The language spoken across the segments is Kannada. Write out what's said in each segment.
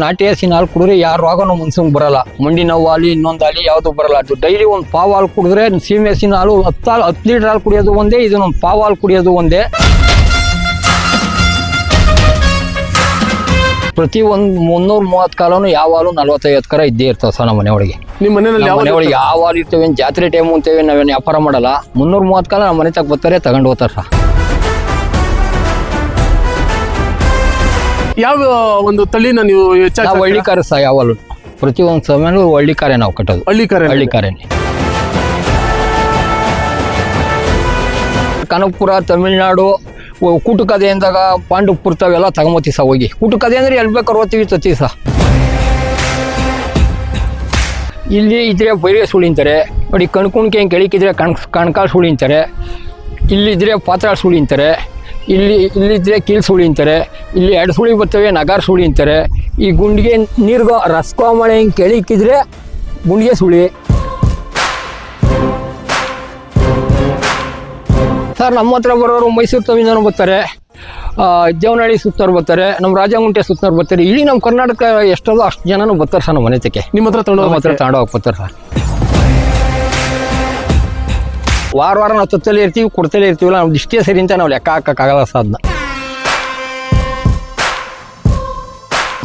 ನಾಟಿ ಹಸಿನ ಹಾಲು ಕುಡಿದ್ರೆ ಯಾರ ರೋಗನೂ ಮುನ್ಸಂಗ್ ಬರಲ್ಲ. ಮಂಡಿ ನೋವು ಆಗಲಿ ಇನ್ನೊಂದು ಆಗಲಿ ಯಾವುದು ಬರಲ್ಲ. ಅದು ಡೈಲಿ ಒಂದು ಪಾವು ಹಾಲು ಕುಡಿದ್ರೆ ಸೀಮೆ ಹಸಿನ ಹಾಲು 10 ಲೀಟರ್ ಹಾಲು ಕುಡಿಯೋದು ಒಂದೇ, ಇದನ್ನೊಂದು ಪಾವು ಹಾಲು ಕುಡಿಯೋದು ಒಂದೇ. ಪ್ರತಿ ಒಂದು 330 ಕಾಲನು ಯಾವ ಹಾಲು 45 ಕರ ಇದ್ದೇ ಇರ್ತಾವ ಸರ್ ನಮ್ಮ ಮನೆಯೊಳಗೆ. ನಿಮ್ಮ ಮನೆಯೊಳಗೆ ಯಾವ ಹಾಲು ಇರ್ತೇವೆ, ಜಾತ್ರೆ ಟೈಮ್ ಅಂತೇವೆ, ನಾವೇನು ವ್ಯಾಪಾರ ಮಾಡಲ್ಲ. 330 ಕಾಲ ನಮ್ಮ ಮನೆ ತಗ ಬರ್ತಾರೆ, ತಗೊಂಡು ಹೋಗ್ತಾರೆ ಸರ್. ಯಾವ ಒಂದು ತಳಿನ ನೀವು ನಾವು ಹಳ್ಳಿಕಾರ ಸಹ ಯಾವಲು ಪ್ರತಿಯೊಂದು ಸಮಯನೂ ಹಳ್ಳಿಕಾರೆ ನಾವು ಕಟ್ಟೋದು. ಹಳ್ಳಿಕಾರೇನೆ. ಕನಕಪುರ, ತಮಿಳ್ನಾಡು, ಕೂಟುಕದೆಯಿಂದಾಗ ಪಾಂಡುಪುರ ತಾವೆಲ್ಲ ತಗೊಂಬತ್ತೀವಿ ಸಹ ಹೋಗಿ. ಕೂಟುಕದೆ ಅಂದ್ರೆ ಎಲ್ಲಿ ಬೇಕಾರು ಓದ್ತೀವಿ ತತ್ತೀವಿ ಸಹ. ಇಲ್ಲಿ ಇದ್ರೆ ಬೈರೆ ಸುಳಿಂತಾರೆ ನೋಡಿ, ಕಣ್ಕುಣ್ಕೆ ಹಿಂಗೆ ಕೆಳಕಿದ್ರೆ ಕಣ್ಕಾಲು ಸುಳಿಂತಾರೆ, ಇಲ್ಲಿದ್ರೆ ಪಾತ್ರ ಸುಳಿಂತಾರೆ, ಇಲ್ಲಿದ್ರೆ ಕೀಲ್ ಸುಳಿ ಅಂತಾರೆ, ಇಲ್ಲಿ 2 ಸುಳಿ ಬರ್ತವೆ, ನಗಾರ್ ಸುಳಿ ಅಂತಾರೆ. ಈ ಗುಂಡಿಗೆ ನೀರ್ಗೋ ರಸ್ಕೋ ಮಳೆ ಹಿಂಗೆ ಕೆಳಿಕಿದ್ರೆ ಗುಂಡಿಗೆ ಸುಳಿ. ಸರ್ ನಮ್ಮ ಹತ್ರ ಬರೋರು ಮೈಸೂರು ತಮಿಳ್ನಾಡು ಬರ್ತಾರೆ, ದೇವನಹಳ್ಳಿ ಸುತ್ತೋರು ಬರ್ತಾರೆ, ನಮ್ಮ ರಾಜಗುಂಟೆ ಸುತ್ತೋರು ಬರ್ತಾರೆ. ಇಲ್ಲಿ ನಮ್ಮ ಕರ್ನಾಟಕ ಎಷ್ಟೋ ಅಷ್ಟು ಜನನೂ ಬರ್ತಾರೆ ಸರ್ ನಮ್ಮ ಮನೆತಕ್ಕೆ. ನಿಮ್ಮ ಹತ್ರ ತಗೊಂಡೋಗಿ ಬರ್ತಾರೆ ಸರ್. ವಾರ ನಾವು ತತ್ತಲೇ ಇರ್ತೀವಿ, ಕೊಡ್ತಲೇ ಇರ್ತೀವಲ್ಲ, ನಮ್ದು ಇಷ್ಟೇ ಸರಿ ಅಂತ ನಾವು ಲೆಕ್ಕ ಹಾಕೋಕ್ಕಾಗಲ್ಲ ಸರ್. ಅದನ್ನ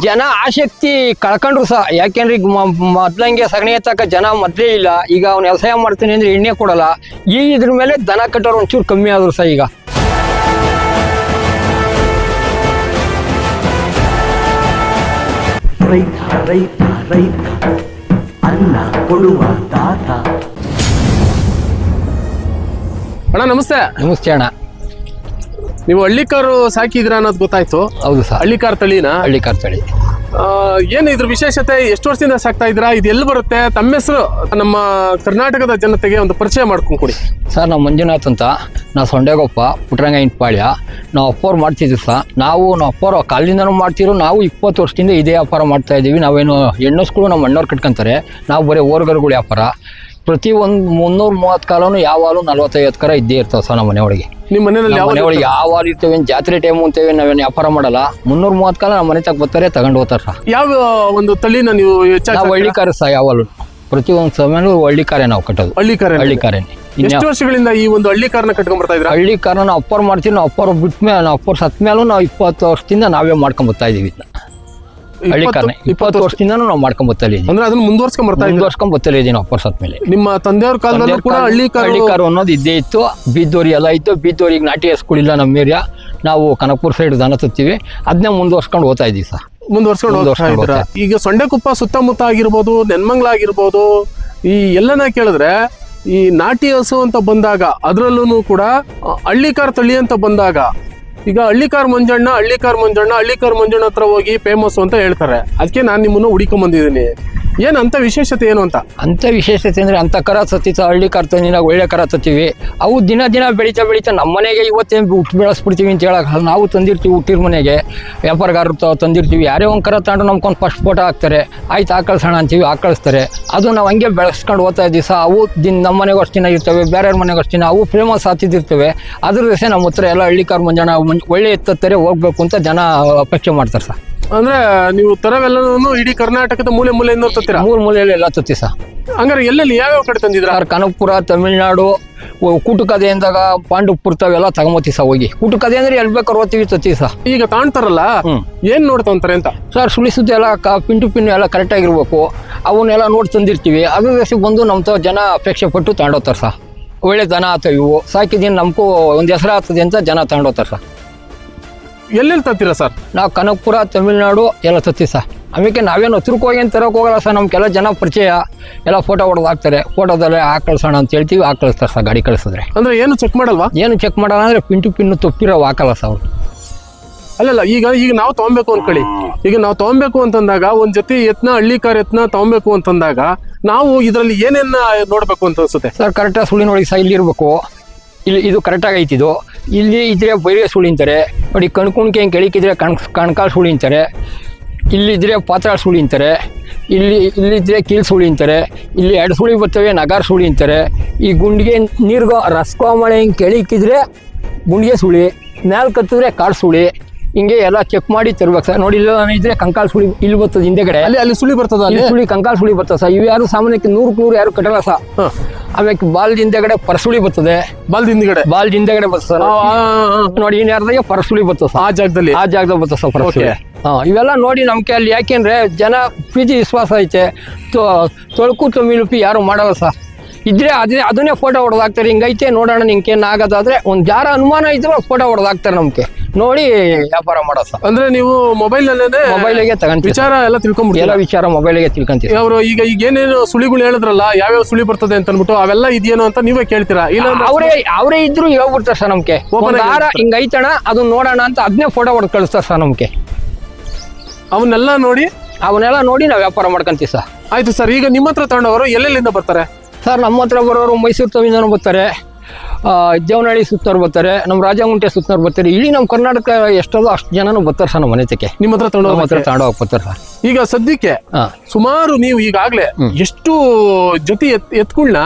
ಜನ ಆಸಕ್ತಿ ಕಳ್ಕೊಂಡ್ರು ಸಹ. ಯಾಕೆಂದ್ರೆ ಈಗ ಮೊದ್ಲಂಗೆ ಸಗಣಿ ಎತ್ತಕ್ಕ ಜನ ಮೊದಲೇ ಇಲ್ಲ. ಈಗ ಅವ್ನು ವ್ಯವಸಾಯ ಮಾಡ್ತೀನಿ ಅಂದ್ರೆ ಎಣ್ಣೆ ಕೊಡಲ್ಲ. ಇದ್ರ ಮೇಲೆ ದನ ಕಟ್ಟೋರು ಒಂಚೂರು ಕಮ್ಮಿ ಆದ್ರು ಸಹ. ಈಗ ರೈತ ಅನ್ನ ಕೊಡುವ ದಾತ. ಅಣ್ಣ ನಮಸ್ತೆ. ನಮಸ್ತೆ ಅಣ್ಣ. ನೀವು ಹಳ್ಳಿಕಾರು ಸಾಕಿದ್ರ ಅನ್ನೋದು ಗೊತ್ತಾಯ್ತು. ಹೌದು ಸರ್, ಹಳ್ಳಿಕಾರ್ ತಳಿನ. ಹಳ್ಳಿಕಾರ್ ತಳಿ. ಏನು ಇದ್ರ ವಿಶೇಷತೆ? ಎಷ್ಟು ವರ್ಷದಿಂದ ಸಾಕ್ತಾ ಇದ್ದೀರಾ? ಇದು ಎಲ್ಲಿ ಬರುತ್ತೆ? ತಮ್ಮ ಹೆಸರು ನಮ್ಮ ಕರ್ನಾಟಕದ ಜನತೆಗೆ ಒಂದು ಪರಿಚಯ ಮಾಡ್ಕೊಂಡು ಕೊಡಿ ಸರ್. ನಾವು ಮಂಜುನಾಥ್ ಅಂತ, ನಾವು ಸೊಂಡೆಗೊಪ್ಪ, ಪುಟ್ರಂಗಾಯನ ಪಾಳ್ಯ. ನಾವು ಅಪ್ಪವ್ರು ಮಾಡ್ತಿದ್ವಿ ಸರ್. ನಾವು ಅಪ್ಪವ್ರು ಕಾಲಿಂದನೂ ಮಾಡ್ತಿರೋ. ನಾವು 20 ವರ್ಷದಿಂದ ಇದೇ ವ್ಯಾಪಾರ ಮಾಡ್ತಾ ಇದ್ದೀವಿ. ನಾವೇನು ಹೆಣ್ಣಸ್ಗಳು ನಮ್ಮ ಅಣ್ಣವ್ರು ಕಟ್ಕೊಂತಾರೆ, ನಾವು ಬರೀ ಓರ್ಗರುಗಳು ವ್ಯಾಪಾರ. ಪ್ರತಿ ಒಂದು 330 ಕಾಲನು ಯಾವ ಹಾಲು 45 ಕರ ಇದ್ದೇ ಇರ್ತಾವ ಸರ್ ನಮ್ಮ ಮನೆಯೊಳಗೆ. ನಿಮ್ಮ ಮನೆಯೊಳಗೆ ಯಾವ ಹಾಲು ಇರ್ತೇವೆ, ಜಾತ್ರೆ ಟೈಮ್ ಅಂತೇವೆ, ನಾವೇನು ವ್ಯಾಪಾರ ಮಾಡಲ್ಲ. 330 ಕಾಲ ನಮ್ಮ ಮನೆ ತಗ ಬರ್ತಾರೆ, ತಗೊಂಡು ಹೋಗ್ತಾರೆ ಸರ್. ಯಾವ ಒಂದು ತಳಿನ ನೀವು ನಾವು ಹಳ್ಳಿಕಾರ ಸಹ ಯಾವಲು ಪ್ರತಿಯೊಂದು ಸಮಯನೂ ಹಳ್ಳಿಕಾರೆ ನಾವು ಕಟ್ಟೋದು. ಹಳ್ಳಿಕಾರೇನೆ. ಎಷ್ಟು ವರ್ಷಗಳಿಂದ ಈ ಒಂದು ಹಳ್ಳಿಕಾರನ ಕಟ್ಕೊಂಡ್ ಬರ್ತಾ ಇದ್ರ? ಹಳ್ಳಿಕಾರನ ನಾವು ಅಪ್ಪರು ಮಾಡ್ತೀವಿ. ನಾವು ಅಪ್ಪರು ಬಿಟ್ಟ ಮೇಲೆ, ನಾವು ಅಪ್ಪರು ಸತ್ ಮೇಲೂ ನಾವು 20 ವರ್ಷದಿಂದ ನಾವೇ ಮಾಡ್ಕೊಂಡ್ ಬರ್ತಾ ಇದೀವಿ. ಹಳ್ಳಿಕಾರನೆ 20 ವರ್ಷದಿಂದ ನಾವು ಮಾಡ್ಕೊಂಡ್ ಬರ್ತಾ ಇದೀವಿ. ಅಂದ್ರೆ ಅದನ್ನ ಮುಂದುವರ್ಸ್ಕೊಂಡ್ ಬರ್ತಾ ಇದೀವಿ ನಾವು ಅಪ್ಪರ್ ಸತ್ ಮೇಲೆ. ನಿಮ್ಮ ತಂದೆಯವ್ರ ಕಾಲದಲ್ಲೂ ಕೂಡ ಹಳ್ಳಿಕಾರು ಅನ್ನೋದು ಇದ್ದೇ ಇತ್ತು. ಬೀದ್ದೋರಿ ಎಲ್ಲ ಇತ್ತು. ಬೀದ್ದೋರಿಗೆ ನಾಟಿ ಹಸ್ಗಳಿಲ್ಲ ನಮ್ಮ ಏರಿಯಾ. ನಾವು ಕನಕಪುರ ಸೈಡ್ ದನ ತತ್ತೀವಿ. ಅದನ್ನೇ ಮುಂದುವರ್ಸ್ಕೊಂಡು ಹೋಗ್ತಾ ಇದೀವಿ ಸರ್. ಮುಂದುವರ್ಸ್ಕೊಂಡು ಈಗ ಸೊಂಡೆಕೊಪ್ಪ ಸುತ್ತಮುತ್ತ ಆಗಿರ್ಬೋದು, ನೆನ್ಮಂಗ್ಲ ಆಗಿರ್ಬೋದು, ಈ ಎಲ್ಲನ ಕೇಳಿದ್ರೆ ಈ ನಾಟಿ ಹಸು ಅಂತ ಬಂದಾಗ, ಅದರಲ್ಲೂ ಕೂಡ ಹಳ್ಳಿಕಾರ್ ತಳಿ ಅಂತ ಬಂದಾಗ, ಈಗ ಹಳ್ಳಿಕಾರ್ ಮಂಜಣ್ಣ ಹತ್ರ ಹೋಗಿ ಫೇಮಸ್ ಅಂತ ಹೇಳ್ತಾರೆ. ಅದಕ್ಕೆ ನಾನು ನಿಮ್ಮನ್ನು ಹುಡುಕೊಂಡ್ ಬಂದಿದ್ದೀನಿ. ಏನಂತ ವಿಶೇಷತೆ ಏನು ಅಂತ ವಿಶೇಷತೆ ಅಂದ್ರೆ ಅಂತ ಕರ ಸತ್ತಿತ ಹಳ್ಳಿಕಾರ್ ತಂದಿನಾಗ ಒಳ್ಳೆ ಕರ ತತ್ತೀವಿ. ಅವು ದಿನ ಬೆಳೀತಾ ನಮ್ಮ ಮನೆಗೆ ಇವತ್ತೇ ಹುಟ್ಟು ಬೆಳೆಸ್ಬಿಡ್ತೀವಿ ಅಂತ ಹೇಳಕ್ ನಾವು ತಂದಿರ್ತೀವಿ. ಹುಟ್ಟಿರ ಮನೆಗೆ ವ್ಯಾಪಾರಗಾರರು ತಂದಿರ್ತೀವಿ. ಯಾರೇ ಒಂದು ಕರ ತಗೊಂಡು ನಮ್ಗೊಂದು ಫಸ್ಟ್ ಫೋಟೋ ಹಾಕ್ತಾರೆ. ಆಯ್ತು ಹಾಕಳ್ಸೋಣ ಅಂತೀವಿ, ಹಾಕಳಿಸ್ತಾರೆ. ಅದು ನಾವು ಹಂಗೆ ಬೆಳೆಸ್ಕೊಂಡು ಹೋಗ್ತಾ ಇದ್ದೀವಿ ಸಹ. ಅವು ನಮ್ಮ ಮನೆಗೂ ಅಷ್ಟು ದಿನ ಇರ್ತವೆ, ಬೇರೆಯವ್ರ ಮನೆಗೂ ಅಷ್ಟು ದಿನ. ಅವು ಫೇಮಸ್ ಆಗ್ತಿದ್ದಿರ್ತವೆ. ಅದ್ರ ದಿವಸ ನಮ್ಮ ಹತ್ರ ಎಲ್ಲ ಹಳ್ಳಿಕಾರ್ ಮಂಜಣ್ಣ ಒಳ್ಳೆ ಎತ್ತತ್ತಾರೆ, ಹೋಗ್ಬೇಕು ಅಂತ ಜನ ಅಪೇಕ್ಷೆ ಮಾಡ್ತಾರೆ ಸರ್. ಅಂದ್ರೆ ನೀವು ತರವೆಲ್ಲನೂ ಇಡೀ ಕರ್ನಾಟಕದ ಮೂಲೆಯಿಂದ ತತ್ತೀರಾ? ಮೂಲೆಯಲ್ಲಿ ಎಲ್ಲ ತತ್ತಿ ಸರ್. ಹಂಗಾರೆ ಎಲ್ಲೆಲ್ಲಿ ಯಾವ್ಯಾವ ಕಡೆ ತಂದಿದ್ರ? ಕನಕಪುರ, ತಮಿಳ್ನಾಡು, ಕೂಟುಕದೆಯಿಂದಾಗ ಪಾಂಡುಪುರ ತಾವೆಲ್ಲ ತಗೊಂಬತ್ತೀವಿ ಸಹ ಹೋಗಿ. ಕೂಟುಕದೆ ಅಂದ್ರೆ ಎಲ್ಲಿ ಬೇಕಾರು ಓದ್ತೀವಿ ತತ್ತೀವಿ ಸಹ. ಈಗ ತಾಣ್ತಾರಲ್ಲ, ಏನ್ ನೋಡ್ತಾಂತಾರೆ ಅಂತ ಸರ್? ಸುಳಿ ಎಲ್ಲ ಪಿನ್ನು ಎಲ್ಲ ಕರೆಕ್ಟ್ ಆಗಿರ್ಬೇಕು. ಅವನ್ನೆಲ್ಲ ನೋಡಿ ತಂದಿರ್ತೀವಿ. ಅದ್ರ ದೇಶಕ್ಕೆ ಬಂದು ನಮ್ಮ ಜನ ಅಪೇಕ್ಷೆ ಪಟ್ಟು ತಗೊಂಡೋಗ್ತಾರೆ ಸರ್. ಒಳ್ಳೆ ದನ ಆತವ ಇವು, ಸಾಕಿದ್ದೀನಿ, ನಮಗೂ ಒಂದು ಹೆಸರು ಆಗ್ತದೆ ಅಂತ ಜನ ತಗೊಂಡೋಗ್ತಾರೆ ಸರ್. ಎಲ್ಲೆಲ್ಲಿ ತತ್ತೀರಾ ಸರ್? ನಾವು ಕನಕಪುರ, ತಮಿಳ್ನಾಡು ಎಲ್ಲ ತತ್ತೀವಿ ಸರ್. ಆಮೇಲೆ ನಾವೇನು ಹತ್ರಕ್ಕೆ ಹೋಗಿ ಅಂತ ತರೋಕೆ ಹೋಗಲ್ಲ ಸರ್. ನಮ್ಗೆಲ್ಲ ಜನ ಪರಿಚಯ, ಎಲ್ಲ ಫೋಟೋ ಹೊಡೆದು ಹಾಕ್ತಾರೆ. ಫೋಟೋದಲ್ಲೇ ಹಾಕಳ್ಸೋಣ ಅಂತ ಹೇಳ್ತೀವಿ, ಹಾಕಳಿಸ್ತಾರೆ ಸರ್. ಗಾಡಿ ಕಳಿಸಿದ್ರೆ ಅಂದ್ರೆ ಏನು ಚೆಕ್ ಮಾಡಲ್ವಾ? ಏನು ಚೆಕ್ ಮಾಡಲ್ಲ. ಅಂದ್ರೆ ಪಿನ್ನು ತಪ್ಪಿರೋ ಹಾಕಲ್ಲ ಸರ್ ಅವ್ರು. ಅಲ್ಲಲ್ಲ, ಈಗ ನಾವು ತಗೊಬೇಕು ಅನ್ಕೊಳ್ಳಿ. ಈಗ ನಾವು ತಗೊಬೇಕು ಅಂತಂದಾಗ, ಒಂದ್ ಜೊತೆ ಹಳ್ಳಿಕಾರ್ ಎತ್ನ ತಗೊಬೇಕು ಅಂತಂದಾಗ, ನಾವು ಇದರಲ್ಲಿ ಏನೇನ ನೋಡ್ಬೇಕು ಅಂತ ಅನ್ಸುತ್ತೆ ಸರ್? ಕರೆಕ್ಟಾಗಿ ಸುಳಿ ನೋಡಿ ಸಹ. ಇಲ್ಲಿ ಇರ್ಬೇಕು, ಇದು ಕರೆಕ್ಟಾಗಿ ಐತಿದು. ಇಲ್ಲಿ ಇದ್ರೆ ಬೈರೆ ಸುಳಿ ಅಂತಾರೆ ನೋಡಿ, ಕಣ್ಕುಣ್ಕೆ ಹಿಂಗೆ ಕೆಳಕಿದ್ರೆ ಕಣ್ಕಾಲು ಸುಳಿ ಅಂತಾರೆ, ಇಲ್ಲಿದ್ರೆ ಪಾತ್ರ ಸುಳಿ ಅಂತಾರೆ, ಇಲ್ಲಿದ್ರೆ ಕೀಲ್ ಸುಳಿ ಅಂತಾರೆ, ಇಲ್ಲಿ 2 ಸುಳಿ ಬರ್ತವೆ, ನಗಾರ್ ಸುಳಿ ಅಂತಾರೆ. ಈ ಗುಂಡಿಗೆ ನೀರ್ಗೋ ರಸ್ಕೋ ಮಳೆ ಹಿಂಗೆ ಕೆಳಕಿದ್ರೆ ಗುಂಡಿಗೆ ಸುಳಿ, ಮ್ಯಾಲ್ ಕತ್ತಿದ್ರೆ ಕಾಡು ಸುಳಿ. ಹಿಂಗೆ ಎಲ್ಲ ಚೆಕ್ ಮಾಡಿ ತರ್ಬೇಕು ಸರ್. ನೋಡಿ ಇಲ್ಲ ಇದ್ರೆ ಕಂಕಾಲ್ ಸುಳಿ ಇಲ್ಲಿ ಬರ್ತದೆ ಹಿಂದೆಗಡೆ, ಅಲ್ಲಿ ಸುಳಿ ಬರ್ತದ, ಅಲ್ಲಿ ಸುಳಿ ಕಂಕಾಲ್ ಸುಳಿ ಬರ್ತದೆ ಸರ್. ಇವು ಯಾರು ಸಾಮಾನ್ಯಕ್ಕೆ 100ಕ್ಕೆ 100 ಯಾರು ಕಟ್ಟಲ್ಲ ಸರ್. ಆಮೇಲೆ ಬಾಲ್ದ ಹಿಂದೆಗಡೆ ಪರಸುಳಿ ಬರ್ತದೆ, ಬಾಲ್ದ ಹಿಂದೆಗಡೆ ಬರ್ತದೆ ಸರ್. ನೋಡಿ ಇನ್ ಯಾರ್ದಾಗೆ ಪರಸುಳಿ ಬರ್ತದೆ ಸರ್, ಆ ಜಾಗದಲ್ಲಿ ಬರ್ತದೆ ಸರ್ ಪರಸುಳಿ. ಇವೆಲ್ಲ ನೋಡಿ ನಮ್ಗೆ ಅಲ್ಲಿ ಯಾಕೆಂದ್ರೆ ಜನ ಪ್ರೀತಿ ವಿಶ್ವಾಸ ಐತೆ. ತೊಳಕು ತಮಿಳುಪಿ ಯಾರು ಮಾಡಲ್ಲ ಸರ್. ಇದ್ರೆ ಅದನ್ನೇ ಫೋಟೋ ಹೊಡೆದಾಕ್ತಾರೆ, ಹಿಂಗೈತೆ ನೋಡೋಣ ನಿಂಕೇನು ಆಗೋದಾದ್ರೆ ಒಂದು ಯಾರ ಅನುಮಾನ ಇದ್ರೆ ಫೋಟೋ ಹೊಡೆದಾಕ್ತಾರೆ ನಮ್ಗೆ, ನೋಡಿ ವ್ಯಾಪಾರ ಮಾಡೋ ಸರ್. ಅಂದ್ರೆ ನೀವು ಮೊಬೈಲಿಗೆ ತಗೊಂತೀವಿ, ವಿಚಾರ ಎಲ್ಲ ತಿಳ್ಕೊಂಡ್ಬಿಟ್ಟು ಎಲ್ಲ ವಿಚಾರ ಮೊಬೈಲಿಗೆ ತಿಳ್ಕೊಂತೀವಿ. ಅವರು ಈಗ ಏನೇನು ಸುಳಿಗಳು ಹೇಳಿದ್ರಲ್ಲ, ಯಾವ್ಯಾವ ಸುಳಿ ಬರ್ತದೆ ಅಂತ ಅಂದ್ಬಿಟ್ಟು ಅವೆಲ್ಲ ಇದೆಯೇನೋ ಅಂತ ನೀವೇ ಕೇಳ್ತೀರಾ? ಇಲ್ಲ ಅವರೇ ಇದ್ರು ಹೇಳ್ಬಿಡ್ತಾರೆ ಸರ್ ನಮ್ಗೆ, ಒಂದು ವಾರ ಹಿಂಗೈತಣ ಅದನ್ನ ನೋಡೋಣ ಅಂತ ಅದನ್ನೇ ಫೋಟೋ ಹೊಡೆದು ಕಳಿಸ್ತಾರೆ ಸರ್ ನಮ್ಗೆ. ಅವನ್ನೆಲ್ಲ ನೋಡಿ ನಾವು ವ್ಯಾಪಾರ ಮಾಡ್ಕೊಂತೀವಿ ಸರ್. ಆಯ್ತು ಸರ್. ಈಗ ನಿಮ್ಮ ಹತ್ರ ತಗೊಂಡವರು ಎಲ್ಲೆಲ್ಲಿಂದ ಬರ್ತಾರೆ ಸರ್? ನಮ್ಮ ಹತ್ರ ಬರೋರು ಮೈಸೂರು ತಮಿಳ್ನಾಡು ಬರ್ತಾರೆ, ದೇವನಹಳ್ಳಿ ಸುತ್ತನವ್ರು ಬರ್ತಾರೆ, ನಮ್ಮ ರಾಜಗುಂಟೆ ಸುತ್ತನವ್ರು ಬರ್ತಾರೆ. ಇಡೀ ನಮ್ಮ ಕರ್ನಾಟಕ ಎಷ್ಟೋ ಅಷ್ಟು ಜನನು ಬರ್ತಾರೆ ಸರ್ ನಮ್ಮ ಮನೆತಕ್ಕೆ. ನಿಮ್ಮ ಹತ್ರ ತಗೊಂಡೋಗಿ ಬರ್ತಾರೆ ಸರ್. ಈಗ ಸದ್ಯಕ್ಕೆ ಸುಮಾರು ನೀವು ಈಗಾಗಲೇ ಎಷ್ಟು ಜೊತೆ ಎತ್ಗಳನ್ನ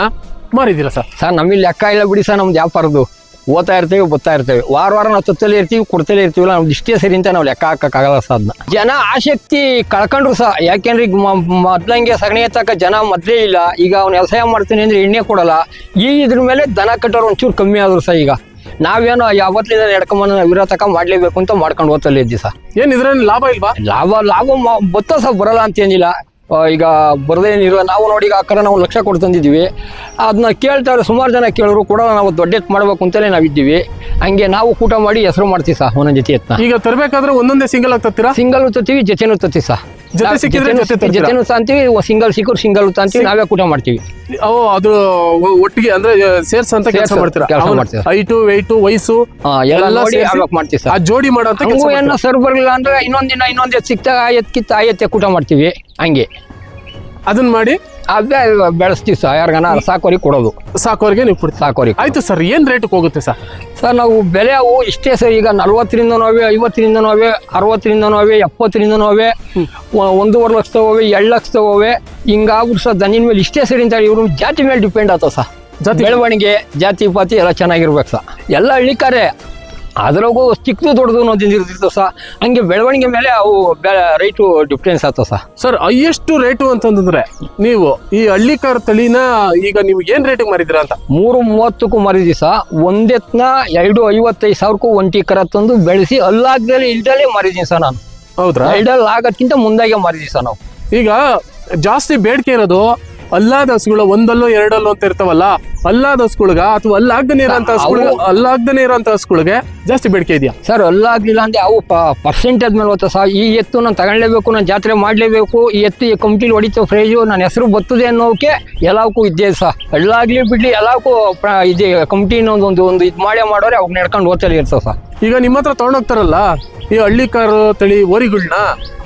ಮಾರಿದ್ದೀರಾ ಸರ್? ಸರ್ ನಮಗೆ ಲೆಕ್ಕ ಇಲ್ಲ ಬಿಡಿ ಸರ್, ನಮ್ದು ವ್ಯಾಪಾರದ್ದು ಓದ್ತಾ ಇರ್ತೇವೆ ಬರ್ತಾ ಇರ್ತೇವೆ, ವಾರ ನಾವು ತತ್ತಲೇ ಇರ್ತೀವಿ ಕೊಡ್ತಲೇ ಇರ್ತೀವಲ್ಲ, ನಮ್ದು ಇಷ್ಟೇ ಸರಿ ಅಂತ ನಾವು ಲೆಕ್ಕ ಹಾಕಕ್ಕಾಗಲ್ಲ ಸರ್. ಅದನ್ನ ಜನ ಆಸಕ್ತಿ ಕಳ್ಕೊಂಡ್ರು ಸಹ, ಯಾಕೆಂದ್ರೆ ಈಗ ಮೊದ್ಲಂಗೆ ಸಗಣಿ ಎತ್ತಕ್ಕ ಜನ ಮೊದಲೇ ಇಲ್ಲ. ಈಗ ಅವ್ನು ವ್ಯವಸಾಯ ಮಾಡ್ತೀನಿ ಅಂದ್ರೆ ಎಣ್ಣೆ ಕೊಡಲ್ಲ. ಇದ್ರ ಮೇಲೆ ದನ ಕಟ್ಟೋರು ಒಂಚೂರು ಕಮ್ಮಿ ಆದ್ರು ಸಹ. ಈಗ ನಾವೇನೋ ಯಾವತ್ತಿಂದ ನಡ್ಕೊಂಬಂದು ನಾವು ಇರೋತಕ ಮಾಡ್ಲೇಬೇಕು ಅಂತ ಮಾಡ್ಕೊಂಡು ಓದ್ತಲೇ ಇದ್ದೀವಿ ಸರ್. ಏನ್ ಇದ್ರಲ್ಲಿ ಲಾಭ ಇಲ್ವಾ? ಲಾಭ ಬತ್ತ ಸಹ ಬರಲ್ಲ ಅಂತೇನಿಲ್ಲ. ಈಗ ಬರದೇನಿರುವ ನಾವು ನೋಡಿ ಈಗ ಆ ಕಡೆ ನಾವು 1 ಲಕ್ಷ ಕೊಟ್ಟು ತಂದಿದ್ದೀವಿ. ಅದನ್ನ ಕೇಳ್ತಾರೆ ಸುಮಾರು ಜನ ಕೇಳೋರು ಕೂಡ ನಾವು ದೊಡ್ಡ ಎತ್ತು ಮಾಡಬೇಕು ಅಂತಲೇ ನಾವಿದ್ದೀವಿ. ಹಂಗೆ ನಾವು ಕೂಟ ಮಾಡಿ ಹೆಸರು ಮಾಡ್ತೀವಿ ಸಹ ಒಂದೊಂದು ಜೊತೆ ಎತ್ತನ್ನ. ಈಗ ತರಬೇಕಾದ್ರೆ ಒಂದೊಂದೇ ಸಿಂಗಲ್ ಆಗ್ತೀರಾ? ಸಿಂಗಲ್ ತತ್ತೀವಿ, ಜೊತೆನೂ ತತ್ತೀವಿ ಸಹ. ಜೊತೆನೂ ಅಂತೀವಿ, ಸಿಂಗಲ್ ಸಿಕ್ಕರು ಸಿಂಗಲ್ ಅಂತೀವಿ, ನಾವೇ ಕೂಟ ಮಾಡ್ತೀವಿ. ಅದು ಒಟ್ಟಿಗೆ ಅಂದ್ರೆ ಸೇರ್ಸ್ ಅಂತ ಕೆಲಸ ಮಾಡ್ತೀರಾ? ಹೈಟು ವೆಯ್ಟು ವಯಸ್ಸು ಎಲ್ಲ ಮಾಡ್ತೀವಿ ಸರ್. ಜೋಡಿ ಮಾಡೋ ಏನೋ ಸರ್ ಬರಲಿಲ್ಲ ಅಂದ್ರೆ ಇನ್ನೊಂದ್ ಎತ್ತು ಸಿಕ್ತಾಗ ಆ ಎತ್ತೆ ಕೂಟ ಮಾಡ್ತೀವಿ. ಹಂಗೆ ಅದನ್ನ ಮಾಡಿ ಅದೇ ಬೆಳೆಸ್ತೀವಿ ಸರ್. ಯಾರಿಗಾನ ಸಾಕೋರಿಗೆ ಕೊಡೋದು, ಸಾಕೋರಿಗೆ ನೀವು ಕೊಡ್ತೀವಿ. ಸಾಕೋರಿಗೆ ಆಯ್ತು ಸರ್. ಏನ್ ರೇಟ್ ಹೋಗುತ್ತೆ ಸರ್? ಸರ್ ನಾವು ಬೆಲೆ ಅವು ಇಷ್ಟೇ ಸರ್. ಈಗ 40ರಿಂದನೂ ಅವೆ, 50ರಿಂದನೂ ಅವೆ, 60ರಿಂದನೂ ಅವೆ, 70ರಿಂದನೂ ಅವೆ, 1.5 ಲಕ್ಷದವೇ, 2 ಲಕ್ಷದವೇ. ಹಿಂಗಾಗ್ಬಿಟ್ಟು ಸರ್ ದನಿನ ಮೇಲೆ ಇಷ್ಟೇ ಸರಿ ಅಂತ ಇವರು ಜಾತಿ ಮೇಲೆ ಡಿಪೆಂಡ್ ಆಗ್ತದೆ ಸರ್. ಬೆಳವಣಿಗೆ ಜಾತಿ ಪಾತಿ ಎಲ್ಲ ಚೆನ್ನಾಗಿರ್ಬೇಕು ಸರ್. ಎಲ್ಲ ಹಳ್ಳಿಕಾರೆ, ಅದ್ರಾಗೂ ಚಿಕ್ಕದು ದೊಡ್ಡದು ಅನ್ನೋದು ಇರ್ತಿತ್ತು ಸರ್. ಹಂಗೆ ಬೆಳವಣಿಗೆ ಮೇಲೆ ಅವು ರೈಟು ಡಿಫ್ರೆನ್ಸ್ ಆಗ್ತದೆ ಸರ್. ಸರ್ ಹೈಯೆಸ್ಟ್ ರೇಟು ಅಂತಂದ್ರೆ ನೀವು ಈ ಹಳ್ಳಿಕಾರ ತಳಿನ ಈಗ ನೀವು ಏನ್ ರೇಟಿಗೆ ಮಾರಿದಿರಾ ಅಂತ? 3.30ಕ್ಕೂ ಮಾರಿದ್ವಿ ಸರ್. ಒಂದೆತ್ನ 2.55,000ಕ್ಕೂ ಒಂಟಿ ಕರ ತಂದು ಬೆಳೆಸಿ ಅಲ್ಲಾಗ್ದಲ್ಲಿ ಇಲ್ದಲ್ಲೇ ಮಾರಿದೀನಿ ಸರ್ ನಾನು. ಹೌದ್ರಾ? ಇಲ್ದಲ್ಲಿ ಆಗೋದ್ಕಿಂತ ಮುಂದಾಗೆ ಮಾರಿದೀವಿ ಸರ್ ನಾವು. ಈಗ ಜಾಸ್ತಿ ಬೇಡಿಕೆ ಇರೋದು ಅಲ್ಲಾದ ಹಸುಗಳು, 1 2 ಅಂತ ಇರ್ತಾವಲ್ಲ, ಅಲ್ಲಾದ ಹಸುಗಳ್ಗ ಅಥವಾ ಅಲ್ಲಾಗ್ದನೇ ಇರೋಂಥ ಹಸುಗಳಿಗೆ ಜಾಸ್ತಿ ಬೇಡಿಕೆ ಇದೆಯಾ ಸರ್? ಅಲ್ಲಾಗ್ಲಿಲ್ಲ ಅಂದ್ರೆ ಅವು ಪರ್ಸೆಂಟೇಜ್ ಮೇಲೆ ಹೋಗ್ತಾ ಸರ್. ಈ ಎತ್ತು ನಾನು ತಗೊಳ್ಳೇಬೇಕು, ನಾನು ಜಾತ್ರೆ ಮಾಡಲೇಬೇಕು, ಈ ಎತ್ತು ಈ ಕಮಿಟಿಲಿ ಹೊಡಿತೋ ಪ್ರೈಜು, ನನ್ನ ಹೆಸರು ಬರ್ತದೆ ಅನ್ನೋಕೆ ಎಲ್ಲವಕ್ಕೂ ಇದ್ದೇ ಸರ್. ಅಲ್ಲಾಗ್ಲಿ ಬಿಡ್ಲಿ ಎಲ್ಲವಕ್ಕೂ ಇದೆ ಕಮಿಟಿನ ಒಂದು ಇದು ಮಾಡೋರೆ ಅವಾಗ ನಡ್ಕೊಂಡು ಹೋಗ್ತಲೇ ಇರ್ತಾವೆ ಸರ್. ಈಗ ನಿಮ್ಮ ಹತ್ರ ತೊಗೊಂಡೋಗ್ತಾರಲ್ಲ ಈ ಹಳ್ಳಿಕಾರು ತಳಿ ಓರಿಗಳನ್ನ,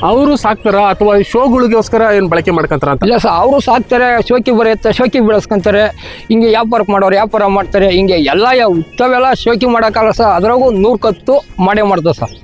ಅವರು ಸಾಕ್ತಾರ ಅಥವಾ ಶೋಗಳಿಗೋಸ್ಕರ ಏನು ಬಳಕೆ ಮಾಡ್ಕೊಂತಾರ ಅಂತ? ಇಲ್ಲ ಸರ್, ಅವರು ಸಾಕ್ತಾರೆ, ಶೋಕಿ ಬರುತ್ತೆ, ಶೋಕಿ ಬೆಳೆಸ್ಕೊಂತಾರೆ. ಹಿಂಗೆ ವ್ಯಾಪಾರ ಮಾಡೋರು ವ್ಯಾಪಾರ ಮಾಡ್ತಾರೆ. ಹಿಂಗೆ ಎಲ್ಲ ಉತ್ತವೆಲ್ಲ ಶೋಕಿ ಮಾಡೋಕ್ಕಲ್ಲ ಸರ್. ಅದ್ರಾಗೂ 100 ಕತ್ತು ಮಾಡೇ ಮಾಡ್ತೇವೆ ಸರ್.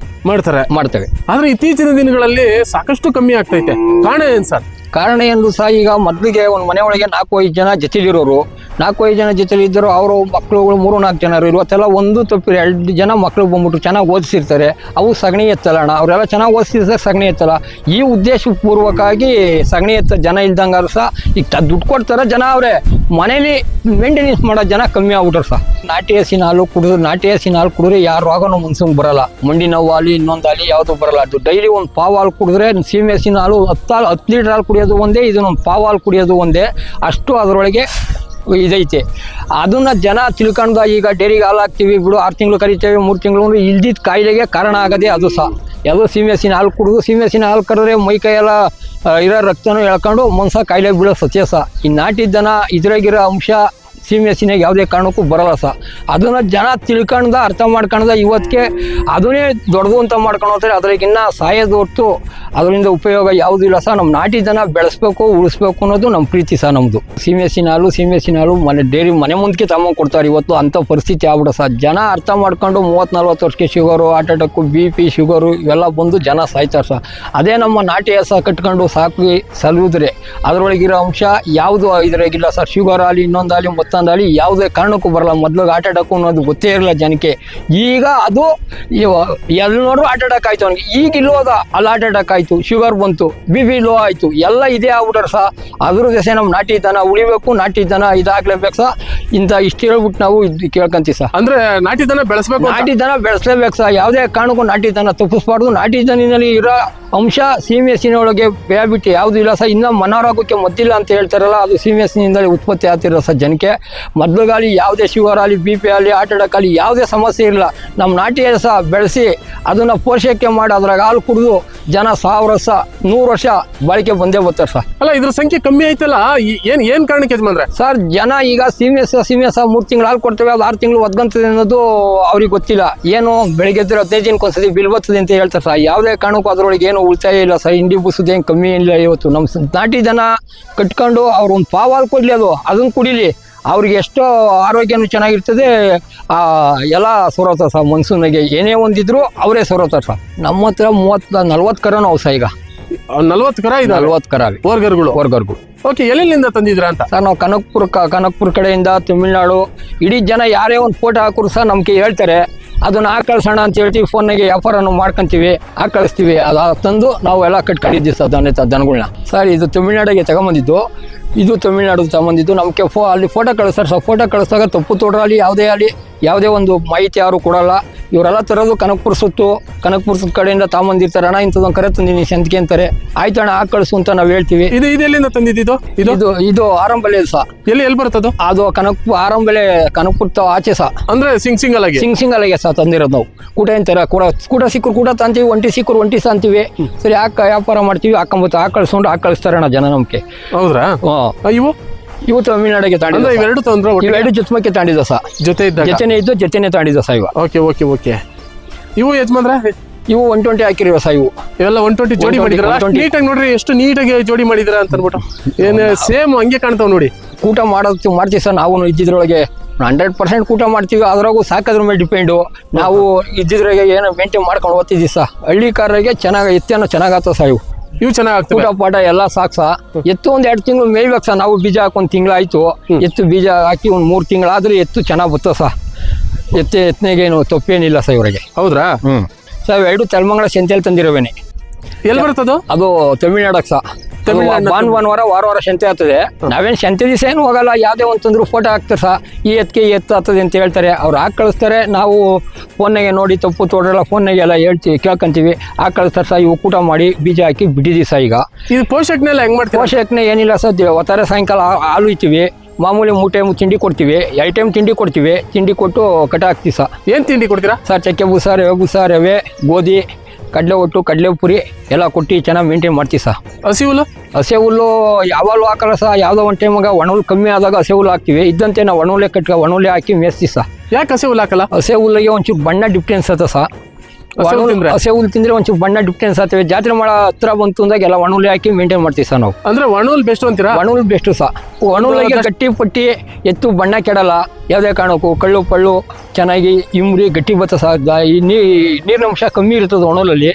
ಮಾಡ್ತೇವೆ. ಆದ್ರೆ ಇತ್ತೀಚಿನ ದಿನಗಳಲ್ಲಿ ಸಾಕಷ್ಟು ಕಮ್ಮಿ ಆಗ್ತೈತೆ. ಕಾರಣ ಏನ್ ಸರ್? ಕಾರಣ ಏನು ಸಹ, ಈಗ ಮೊದಲಿಗೆ ಒಂದು ಮನೆ ಒಳಗೆ 4-5 ಜನ ಜೊತೆಲಿರೋರು, 4-5 ಜನ ಜೊತೆಲಿ ಇದ್ದರು. ಅವರು ಮಕ್ಕಳುಗಳು 3-4 ಜನ ಇವತ್ತೆಲ್ಲ ಒಂದು ತಪ್ಪಿರಿ 2 ಜನ ಮಕ್ಕಳು ಬಂದ್ಬಿಟ್ಟು ಚೆನ್ನಾಗಿ ಓದಿಸಿರ್ತಾರೆ. ಅವು ಸಗಣಿ ಎತ್ತಲ್ಲಣ್ಣ, ಅವರೆಲ್ಲ ಚೆನ್ನಾಗಿ ಓದಿಸಿದ್ರೆ ಸಗಣಿ ಎತ್ತಲ್ಲ. ಈ ಉದ್ದೇಶಪೂರ್ವಕವಾಗಿ ಸಗಣಿ ಎತ್ತ ಜನ ಇಲ್ದಂಗಾರು ಸಹ ಈಗ ದುಡ್ಡು ಕೊಡ್ತಾರೆ ಜನ. ಅವರೇ ಮನೇಲಿ ಮೇಂಟೆನೆನ್ಸ್ ಮಾಡೋ ಜನ ಕಮ್ಮಿ ಆಗ್ಬಿಟ್ರು ಸಹ. ನಾಟಿ ಹಸಿನ ಹಾಲು ಕುಡಿದ್ರೆ ಯಾರು ರೋಗನೂ ಮನ್ಸಂಗೆ ಬರಲ್ಲ. ಮಂಡಿ ನೋವು ಆಗಲಿ ಇನ್ನೊಂದು ಆಗಲಿ ಯಾವುದು ಬರಲ್ಲ. ಅದು ಡೈಲಿ ಒಂದು ಪಾವು ಹಾಲು ಕುಡಿದ್ರೆ, ಸೀಮೆ ಹಸಿನ ಹಾಲು 10 ಲೀಟರ್ ಹಾಲು ಕುಡಿಯೋದು ಒಂದೇ, ಇದನ್ನೊಂದು ಪಾವು ಹಾಲು ಕುಡಿಯೋದು ಒಂದೇ. ಅಷ್ಟು ಅದರೊಳಗೆ ಇದೈತೆ. ಅದನ್ನ ಜನ ತಿಳ್ಕೊಂಡು ಈಗ ಡೈರಿಗೆ ಹಾಲು ಹಾಕ್ತೀವಿ ಬಿಡು, 6 ತಿಂಗಳು ಕರಿತೇವೆ, 3 ತಿಂಗಳು ಅಂದ್ರೆ ಇಲ್ದಿದ್ದ ಕಾಯಿಲೆಗೆ ಕಾರಣ ಆಗದೆ ಅದು ಸಹ. ಯಾವುದೋ ಸೀಮೆ ಹಸಿನ ಹಾಲು ಕುಡಿದು, ಸೀಮೆ ಹಸಿನ ಹಾಲು ಕರೆದ್ರೆ ಮೈ ಕೈಯೆಲ್ಲ ಇರೋ ರಕ್ತನೂ ಎಳ್ಕೊಂಡು ಮನ್ಸ ಕಾಯಿಲೆ ಬೀಳೋ ಸತ್ಯ ಸಹ. ಈ ನಾಟಿ ದನ ಇದ್ರಾಗಿರೋ ಅಂಶ ಸೀಮೆ ಹಸಿನಾಗ ಯಾವುದೇ ಕಾರಣಕ್ಕೂ ಬರಲ್ಲ ಸಹ. ಅದನ್ನು ಜನ ತಿಳ್ಕೊಂಡ ಅರ್ಥ ಮಾಡ್ಕೊಂಡ ಇವತ್ತಿಗೆ ಅದನ್ನೇ ದೊಡ್ಡದು ಅಂತ ಮಾಡ್ಕೊಂಡು ಹೋಗ್ತಾರೆ. ಅದ್ರಾಗಿನ್ನ ಸಾಯೋದು ಹೊರತು ಅದರಿಂದ ಉಪಯೋಗ ಯಾವುದೂ ಇಲ್ಲ ಸಹ. ನಮ್ಮ ನಾಟಿ ದನ ಬೆಳೆಸ್ಬೇಕು, ಉಳಿಸ್ಬೇಕು ಅನ್ನೋದು ನಮ್ಮ ಪ್ರೀತಿ ಸಹ ನಮ್ಮದು. ಸೀಮೆ ಹಸಿನ ಹಾಲು ಡೈರಿ ಮನೆ ಮುಂದಕ್ಕೆ ತಗೊಂಡು ಕೊಡ್ತಾರೆ ಇವತ್ತು. ಅಂಥ ಪರಿಸ್ಥಿತಿ ಆಗ್ಬಿಡ ಸಹ. ಜನ ಅರ್ಥ ಮಾಡ್ಕೊಂಡು 30-40 ವರ್ಷಕ್ಕೆ sugar, heart attack, BP, sugar ಇವೆಲ್ಲ ಬಂದು ಜನ ಸಾಯ್ತಾರೆ ಸಹ. ಅದೇ ನಮ್ಮ ನಾಟಿ ಹಸ ಕಟ್ಕೊಂಡು ಸಾಕಿ ಸಲುದ್ರೆ ಅದರೊಳಗಿರೋ ಅಂಶ ಯಾವುದು ಇದ್ರಾಗಿಲ್ಲ ಸರ್. ಶುಗರ್ ಆಗಲಿ ಇನ್ನೊಂದಾಗಲಿ ಮತ್ತೊಂದು ಅಂದಲ್ಲಿ ಯಾವುದೇ ಕಾರಣಕ್ಕೂ ಬರಲ್ಲ. ಮೊದಲು ಹಾರ್ಟ್ ಅಟ್ಯಾಕ್ ಅನ್ನೋದು ಗೊತ್ತೇ ಇರಲಿಲ್ಲ ಜನಕ್ಕೆ. ಈಗ ಅದು ಎಲ್ಲಿ ನೋಡ್ರು ಹಾರ್ಟ್ ಅಟ್ಯಾಕ್ ಆಯ್ತು ಅವನಿಗೆ. ಈಗ ಇಲ್ಲೋದ ಅಲ್ಲಿ ಹಾರ್ಟ್ ಅಟ್ಯಾಕ್ ಆಯ್ತು, ಶುಗರ್ ಬಂತು, BP ಲೋ ಆಯ್ತು, ಎಲ್ಲ ಇದೇ ಆಗ್ಬಿಟ್ರೆ ಸಹ ಅದ್ರ ಜೊತೆ ನಮ್ಮ ನಾಟಿ ದನ ಉಳಿಬೇಕು, ನಾಟಿ ದನ ಇದಾಗ್ಲೇಬೇಕು ಸಹ. ಇಷ್ಟು ಹೇಳ್ಬಿಟ್ಟು ನಾವು ಇದು ಕೇಳ್ಕೊಂತೀವಿ ಸಹ. ಅಂದ್ರೆ ನಾಟಿ ದನ ಬೆಳೆಸ್ಬೇಕು, ನಾಟಿ ದನ ಬೆಳೆಸಲೇಬೇಕು ಸಹ. ಯಾವುದೇ ಕಾರಣಕ್ಕೂ ನಾಟಿ ದನ ತಪ್ಪಿಸ್ಬಾರ್ದು. ನಾಟಿ ದನಿನಲ್ಲಿ ಇರೋ ಅಂಶ ಸೀಮೆಹಸಿನೊಳಗೆ ಬೇಬಿಟ್ಟು ಯಾವುದು ಇಲ್ಲ ಸಹ. ಇನ್ನು ಮನೋರೋಗಕ್ಕೆ ಮದ್ದಿಲ್ಲ ಅಂತ ಹೇಳ್ತಾರಲ್ಲ, ಅದು ಸೀಮೆಹಸಿನಿಂದಲೇ ಉತ್ಪತ್ತಿ ಆಗ್ತಿರೋ ಸಹ ಜನಕ್ಕೆ. ಮೊದಲುಗಾಲಿ ಯಾವುದೇ ಶುಗರ್ ಆಗಲಿ, BP ಆಗಲಿ, ಹಾರ್ಟ್ ಅಟ್ಯಾಕ್ ಆಗಲಿ ಯಾವುದೇ ಸಮಸ್ಯೆ ಇರಲ್ಲ. ನಮ್ಮ ನಾಟಿ ಸಹ ಬೆಳೆಸಿ ಅದನ್ನು ಪೋಷಣೆ ಮಾಡಿ ಅದ್ರಾಗ ಹಾಲು ಕುಡಿದು ಜನ 1000 ವರ್ಷ 100 ವರ್ಷ ಬಾಳಿಕೆ ಬಂದೇ ಬರ್ತಾರೆ ಸರ್. ಅಲ್ಲ ಇದ್ರ ಸಂಖ್ಯೆ ಕಮ್ಮಿ ಆಯ್ತಲ್ಲ, ಏನ್ ಕಾರಣಕ್ಕೆ ಯಜಮಾನ್ರೆ? ಸರ್ ಜನ ಈಗ ಸೀಮೆ ಸಹ 3 ತಿಂಗಳು ಹಾಲು ಕೊಡ್ತೇವೆ, ಅದು 6 ತಿಂಗಳು ಒದ್ಗಂತದೆ ಅನ್ನೋದು ಅವ್ರಿಗೆ ಗೊತ್ತಿಲ್ಲ. ಏನು ಬೆಳಿಗ್ಗೆ 15 ದಿನಕ್ಕೊಂದ್ಸತಿ ಬಿಲ್ ಬರ್ತದೆ ಅಂತ ಹೇಳ್ತಾರೆ ಸರ್. ಯಾವುದೇ ಕಾರಣಕ್ಕೂ ಅದರೊಳಗೆ ಏನು ಉಳಿತಾಯ ಇಲ್ಲ ಸರ್. ಹಿಂಡಿ ಬುಸೋದು ಏನು ಕಮ್ಮಿ ಇಲ್ಲ. ಇವತ್ತು ನಮ್ಮ ನಾಟಿ ದನ ಕಟ್ಕೊಂಡು ಅವ್ರು ಒಂದು ಪಾವು ಹಾಲು ಕೊಡಲಿ, ಅದನ್ನು ಕುಡಿಲಿ, ಅವ್ರಿಗೆ ಎಷ್ಟೋ ಆರೋಗ್ಯನೂ ಚೆನ್ನಾಗಿರ್ತದೆ. ಎಲ್ಲ ಸೊರತಾರೆ ಸರ್. ಮನ್ಸೂನಿಗೆ ಏನೇ ಒಂದಿದ್ರು ಅವರೇ ಸೊರತಾರೆ ಸರ್. ನಮ್ಮ ಹತ್ರ 30-40 ಕರನೂ ಅವು ಸಹ. ಈಗ 40 ಕರ ಇದೆ, 40 ಕರ ವರ್ಗರ್ಗಳು. ಓಕೆ, ಎಲ್ಲಿಂದ ತಂದಿದ್ರ ಅಂತ ಸರ್? ನಾವು ಕನಕಪುರ ಕಡೆಯಿಂದ, ತಮಿಳ್ನಾಡು, ಇಡೀ ಜನ ಯಾರೇ ಒಂದು ಫೋಟೋ ಹಾಕಿದ್ರು ಸಹ ನಮಗೆ ಹೇಳ್ತಾರೆ. ಅದನ್ನು ಹಾಕಳ್ಸೋಣ ಅಂತ ಹೇಳ್ತೀವಿ, ಫೋನ್ನಾಗೆ ವ್ಯಾಪಾರನೂ ಮಾಡ್ಕೊಂತೀವಿ, ಹಾಕಳಿಸ್ತೀವಿ. ಅದು ತಂದು ನಾವು ಎಲ್ಲ ಕಟ್ಕೊಂಡಿದ್ದೀವಿ ಸರ್ ದನಗಳನ್ನ. ಸರ್ ಇದು ತಮಿಳ್ನಾಡಿಗೆ ತಗೊಂಬಂದಿದ್ದು, ಇದು ತಮಿಳ್ನಾಡು ತಗೊಂಬಂದಿದ್ದು. ನಮಗೆ ಅಲ್ಲಿ ಫೋಟೋ ಕಳಿಸ್ತಾರೆ ಸರ್. ಫೋಟೋ ಕಳಿಸಿದಾಗ ತಪ್ಪು ತೋಡ್ರಲ್ಲಿ ಯಾವುದೇ ಒಂದು ಮಾಹಿತಿ ಯಾರು ಕೊಡಲ್ಲ. ಇವರೆಲ್ಲ ತರೋದು ಕನಕಪುರ ಸುತ್ತು ಕಡೆಯಿಂದ ತಗೊಂಬಂದಿರ್ತಾರೆ. ಅಣ್ಣ ಇಂಥದ್ದೊಂದು ಕರೆ ತಂದಿನಿ ಸಂತಿಗೆ ಅಂತಾರೆ. ಆಯ್ತು ಅಣ್ಣ ಹಾಕಿ ಕಳಿಸು ಅಂತ ನಾವು ಹೇಳ್ತೀವಿ. ಇದು ಎಲ್ಲಿಂದ ತಂದಿದ್ದು? ಇದು ಆರಂಬಲೆ ಸಹ. ಎಲ್ಲಿ ಬರ್ತದು? ಅದು ಆರಂಬಲೆ ಕನಕಪುರ ಆಚೆ ಸಹ. ಅಂದ್ರೆ ಸಿಂಗಲಾಗೆ ಸಹ ತಂದಿರೋದು ನಾವು. ಕೂಟ ಅಂತಾರೆ, ಕೂಟ ಸಿಕ್ಕರು ಕೂಟ ತಂತೀವಿ, ಒಂಟಿ ಸಿಕ್ಕರು ಒಂಟಿ ತಂತೀವಿ. ಸರಿ ವ್ಯಾಪಾರ ಮಾಡ್ತೀವಿ, ಹಾಕೊಂಬತ್ತು ಹಾಕಿ ಕಳಿಸ್ತಾರೆ ಅಣ್ಣ ಜನ ನಮ್ಗೆ. ಹೌದ್ರಾ? ಇವು ತಮಿಳ್ನಾಡಿಗೆ ತಾಂಡಿದ್ದು. ಇವೆರಡು ಜೊತೆಮಕ್ಕೆ ತಾಂಡಿದ್ದು ಸಹ. ಜೊತೆನೇ ತಾಂಡಿದ್ದು ಸಹ ಇವ. ಓಕೆ. ಇವು ಯಜಮಾನ್ರೆ ಇವು 120 ಹಾಕಿರುವ ಸಹ. ಇವೆಲ್ಲ 120 ಜೋಡಿ ಮಾಡಿದ್ರ. ನೀಟಾಗಿ ನೋಡ್ರಿ, ಎಷ್ಟು ನೀಟಾಗಿ ಜೋಡಿ ಮಾಡಿದ್ರ ಅಂತ ಅನ್ಬಿಟ್ಟು. ಏನು ಸೇಮ್ ಹಂಗೆ ಕಾಣ್ತಾವ್ ನೋಡಿ. ಕೂಟ ಮಾಡ್ತೀವಿ ಸರ್. ನಾವು ಇದ್ದಿದ್ರೊಳಗೆ 100% ಕೂಟ ಮಾಡ್ತೀವಿ. ಅದ್ರಾಗೂ ಸಾಕೋದ್ರ ಮೇಲೆ ಡಿಪೆಂಡು. ನಾವು ಇದ್ದಿದ್ರಾಗೆ ಏನೋ ಮೇಂಟೈನ್ ಮಾಡ್ಕೊಂಡು ಹೋಗ್ತಿದ್ದೀವಿ ಸಹ. ಹಳ್ಳಿಕಾರರಿಗೆ ಎತ್ತೇನೋ ಚೆನ್ನಾಗತ್ತ ಸಹ. ಇವು ಚೆನ್ನಾಗಿ ಊಟ ಪಾಠ ಎಲ್ಲ ಸಾಕು ಸಹ. ಎತ್ತು 1-2 ತಿಂಗಳು ಮೇಯ್ಬೇಕು ಸಹ. ನಾವು ಬೀಜ ಹಾಕಿ 1 ತಿಂಗಳಾಯ್ತು. ಎತ್ತು ಬೀಜ ಹಾಕಿ 1-3 ತಿಂಗಳಾದ್ರೆ ಎತ್ತು ಚೆನ್ನಾಗಿ ಬರ್ತದೆ ಸಹ. ಎತ್ತನೆಗೇನು ತಪ್ಪೇನಿಲ್ಲ ಸಹ ಇವರಿಗೆ. ಹೌದ್ರಾ? ಸರ್ ಎರಡು ತಲೆಮಂಗಲ ಸಂತೆಯಲ್ಲಿ ತಂದಿರೋವೇನೆ. ಎಲ್ಲಿ ಬರ್ತದೋ? ಅದು ತಮಿಳ್ನಾಡಕ್ಕೆ ಸಹ. ಭಾನುವಾರ ವಾರ ಸಂತೆ ಆಗ್ತದೆ. ನಾವೇನು ಸಂತೆ ದಿವಸ ಏನು ಹೋಗಲ್ಲ. ಯಾವುದೇ ಒಂದು ತಂದ್ರು ಫೋಟೋ ಹಾಕ್ತಾರೆ ಸಹ. ಈ ಎತ್ತು ಆಗ್ತದೆ ಅಂತ ಹೇಳ್ತಾರೆ. ಅವ್ರು ಹಾಕಿ ಕಳಿಸ್ತಾರೆ. ನಾವು ಫೋನ್ನಾಗೆ ನೋಡಿ ತಪ್ಪು ತೋಡ್ರಲ್ಲ ಫೋನ್ನಾಗೆ ಎಲ್ಲ ಹೇಳ್ತೀವಿ, ಕೇಳ್ಕೊಂತೀವಿ. ಹಾಕಿ ಕಳಿಸ್ತಾರೆ ಸಹ. ಇವು ಕೂಟ ಮಾಡಿ ಬೀಜ ಹಾಕಿ ಬಿಟ್ಟಿದ್ದೀವಿ ಸಹ. ಈಗ ಇದು ಪೋಷಕನೆಲ್ಲ ಹೆಂಗೆ ಮಾಡ್ತೀವಿ? ಪೋಷಕನೇ ಏನಿಲ್ಲ ಸರ್. ಒತ್ತಾರೆ ಸಾಯಂಕಾಲ ಹಾಲು ಇರ್ತೀವಿ. ಮಾಮೂಲಿ 3 ಟೈಮ್ ತಿಂಡಿ ಕೊಡ್ತೀವಿ. 2 ಟೈಮ್ ತಿಂಡಿ ಕೊಡ್ತೀವಿ. ತಿಂಡಿ ಕೊಟ್ಟು ಕಟ ಹಾಕ್ತೀವಿ ಸಹ. ಏನು ತಿಂಡಿ ಕೊಡ್ತೀರಾ ಸರ್? ಚಕ್ಕೆ ಬೂಸ, ರವೆ, ಗೋಧಿ, ಕಡಲೆ ಒಟ್ಟು, ಕಡಲೆ ಪುರಿ ಎಲ್ಲ ಕೊಟ್ಟು ಚೆನ್ನಾಗಿ ಮೇಂಟೈನ್ ಮಾಡ್ತೀವಿ ಸಹ. ಹಸೆ ಹುಲ್ಲು ಯಾವಾಗಲೂ ಹಾಕಲ್ಲ ಸಹ. ಯಾವುದೋ ಒಂದು ಟೈಮಾಗ ಒಣ ಹುಲ್ಲು ಕಮ್ಮಿ ಆದಾಗ ಹಸೆ ಹುಲ್ಲು ಹಾಕ್ತೀವಿ. ಇದ್ದಂತೆ ನಾವು ಒಣ ಹುಲ್ಲೆ ಹಾಕಿ ಮೇಯಿಸ್ತೀವಿ ಸಹ. ಯಾಕೆ ಹಸೆ ಹುಲ್ಲು ಹಾಕಲ್ಲ? ಹಸೆ ಹುಲ್ಲಿಗೆ ಒಂಚೂರು ಬಣ್ಣ ಡಿಫ್ರೆನ್ಸ್ ಆತ ಸಹ. ಹಸೆ ಹುಲ್ಲು ತಿಂದ್ರೆ ಒಂಚೂರು ಬಣ್ಣ ಡಿಫ್ರೆನ್ಸ್ ಆಗ್ತವೆ. ಜಾತ್ರೆ ಮಾಡೋ ಹತ್ರ ಬಂತು ಅಂದಾಗ ಎಲ್ಲ ಒಣ ಹುಲ್ಲೆ ಹಾಕಿ ಮೇಂಟೈನ್ ಮಾಡ್ತೀವಿ ಸಹ ನಾವು. ಅಂದ್ರೆ ಒಣ ಹುಲ್ಲು ಬೆಸ್ಟ್ ಅಂತೀರಾ? ಒಣ ಹುಲ್ಲು ಬೆಸ್ಟ್ ಸಹ. ಒಣ ಹುಲ್ಲಿಗೆ ಗಟ್ಟಿ ಪಟ್ಟಿ ಎತ್ತು ಬಣ್ಣ ಕೆಡಲ್ಲ. ಯಾವುದೇ ಕಾರಣಕ್ಕೂ ಕಳ್ಳು ಪಳ್ಳು ಚೆನ್ನಾಗಿ ಇಮ್ರಿ ಗಟ್ಟಿ ಬತ್ತ ಸಹ. ಈ ನೀರಿನ ಅಂಶ ಕಮ್ಮಿ ಇರ್ತದೆ ಒಣ ಹುಲ್ಲಲ್ಲಿ.